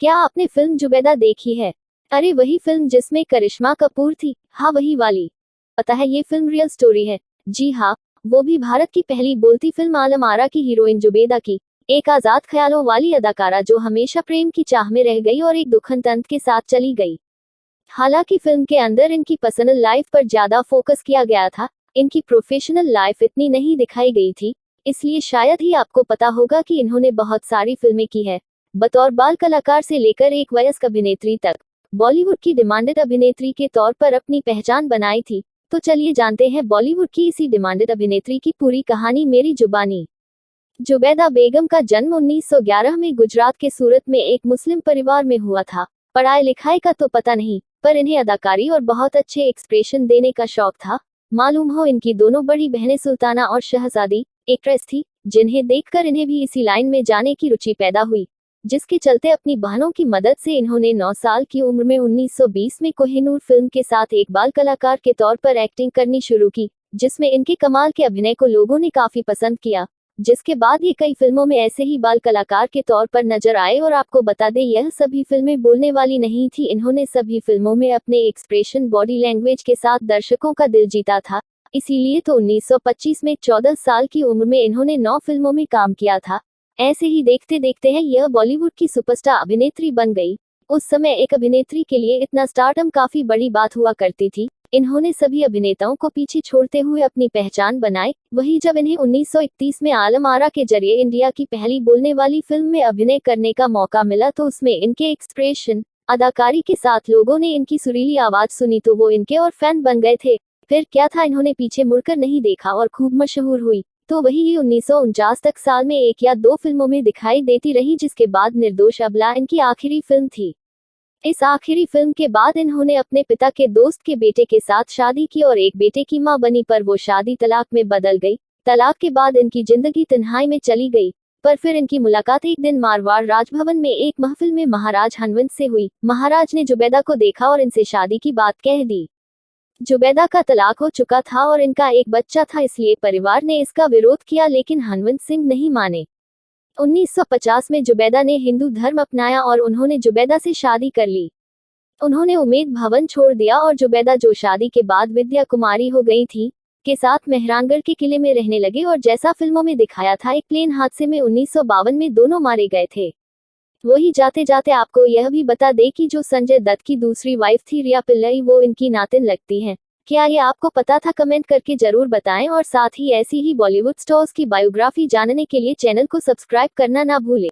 क्या आपने फिल्म जुबैदा देखी है? अरे वही फिल्म जिसमें करिश्मा कपूर थी। हाँ वही वाली। पता है ये फिल्म रियल स्टोरी है। जी हाँ, वो भी भारत की पहली बोलती फिल्म आलम आरा की हीरोइन जुबैदा की। एक आजाद ख्यालों वाली अदाकारा जो हमेशा प्रेम की चाह में रह गई और एक दुखद अंत के साथ चली गई। हालांकि फिल्म के अंदर इनकी पर्सनल लाइफ पर ज्यादा फोकस किया गया था, इनकी प्रोफेशनल लाइफ इतनी नहीं दिखाई गई थी। इसलिए शायद ही आपको पता होगा कि इन्होंने बहुत सारी फिल्में की है। बतौर बाल कलाकार से लेकर एक वयस्क अभिनेत्री तक बॉलीवुड की डिमांडेड अभिनेत्री के तौर पर अपनी पहचान बनाई थी। तो चलिए जानते हैं बॉलीवुड की इसी डिमांडेड अभिनेत्री की पूरी कहानी मेरी जुबानी। जुबैदा बेगम का जन्म 1911 में गुजरात के सूरत में एक मुस्लिम परिवार में हुआ था। पढ़ाई लिखाई का तो पता नहीं, पर इन्हें अदाकारी और बहुत अच्छे एक्सप्रेशन देने का शौक था। मालूम हो इनकी दोनों बड़ी बहनें सुल्ताना और शहजादी एक्ट्रेस थी, जिन्हें देखकर इन्हें भी इसी लाइन में जाने की रुचि पैदा हुई, जिसके चलते अपनी बहनों की मदद से इन्होंने 9 साल की उम्र में 1920 में कोहिनूर फिल्म के साथ एक बाल कलाकार के तौर पर एक्टिंग करनी शुरू की, जिसमें इनके कमाल के अभिनय को लोगों ने काफी पसंद किया। जिसके बाद ये कई फिल्मों में ऐसे ही बाल कलाकार के तौर पर नजर आए। और आपको बता दें यह सभी फिल्में बोलने वाली नहीं थी, इन्होंने सभी फिल्मों में अपने एक्सप्रेशन बॉडी लैंग्वेज के साथ दर्शकों का दिल जीता था। इसीलिए तो 1925 में 14 साल की उम्र में इन्होंने 9 फिल्मों में काम किया था। ऐसे ही देखते देखते हैं यह बॉलीवुड की सुपरस्टार अभिनेत्री बन गई। उस समय एक अभिनेत्री के लिए इतना स्टारडम काफी बड़ी बात हुआ करती थी। इन्होंने सभी अभिनेताओं को पीछे छोड़ते हुए अपनी पहचान बनाई। वही जब इन्हें 1931 में आलम आरा के जरिए इंडिया की पहली बोलने वाली फिल्म में अभिनय करने का मौका मिला, तो उसमें इनके एक्सप्रेशन अदाकारी के साथ लोगों ने इनकी सुरीली आवाज सुनी तो वो इनके और फैन बन गए थे। फिर क्या था, इन्होंने पीछे मुड़कर नहीं देखा और खूब मशहूर हुई। तो वही ये 1949 तक साल में 1 या 2 फिल्मों में दिखाई देती रही, जिसके बाद निर्दोष अबला इनकी आखिरी फिल्म थी। इस आखिरी फिल्म के बाद इन्होंने अपने पिता के दोस्त के बेटे के साथ शादी की और एक बेटे की मां बनी, पर वो शादी तलाक में बदल गई। तलाक के बाद इनकी जिंदगी तन्हाई में चली गई। पर फिर इनकी मुलाकात एक दिन मारवाड़ राजभवन में एक महफिल में महाराज हनवंत से हुई। महाराज ने जुबैदा को देखा और इनसे शादी की बात कह दी। जुबैदा का तलाक हो चुका था और इनका एक बच्चा था, इसलिए परिवार ने इसका विरोध किया, लेकिन हनवंत सिंह नहीं माने। 1950 में जुबैदा ने हिंदू धर्म अपनाया और उन्होंने जुबैदा से शादी कर ली। उन्होंने उमेद भवन छोड़ दिया और जुबैदा, जो शादी के बाद विद्या कुमारी हो गई थी, के साथ मेहरानगढ़ के किले में रहने लगे। और जैसा फिल्मों में दिखाया था, एक प्लेन हादसे में 1952 में दोनों मारे गए थे। वही जाते जाते आपको यह भी बता दें कि जो संजय दत्त की दूसरी वाइफ थी रिया पिल्लई, वो इनकी नातिन लगती हैं। क्या ये आपको पता था? कमेंट करके जरूर बताएं। और साथ ही ऐसी ही बॉलीवुड स्टार्स की बायोग्राफी जानने के लिए चैनल को सब्सक्राइब करना ना भूलें।